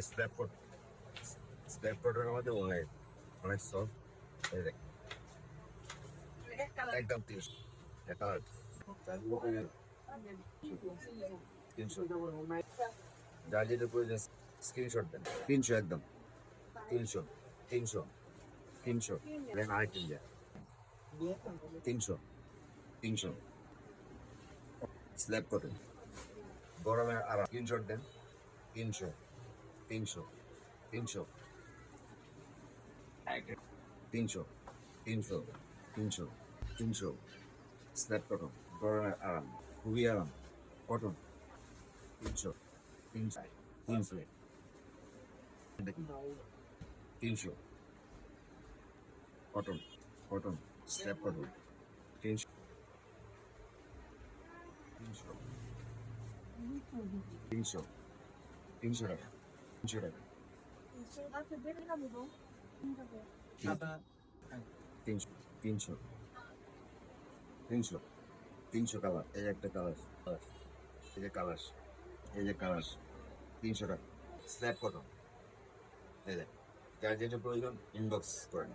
Slab coat, slab কোটের মধ্যে অনেক অনেক সফট। এই দেখ একদম 300 টাকা। তিনশো, যার যেটা প্রয়োজন স্ক্রিনশট দেন। 300 একদম 300, 300, 300 দেন আরেকদিন যায় 300, 300 স্ল্যাব কটন গরমে আর স্ক্রিনশট দেন। 300, 300, 300, 300, 300, 300, 300 স্ল্যাব কটন গরমের আরাম, খুবই আরাম cotton. 300, 300, 300, 300 cotton, cotton slab cotton 300, 300, 300, 300 টাকা, 300 টাকা, 300, 300, 300, 300 কালার। এই একটা কালার, এই যে কালার, এই যে কালার 300 টাকা স্ল্যাব কটন। এই যে যার যেটা প্রয়োজন ইনবক্স করেন।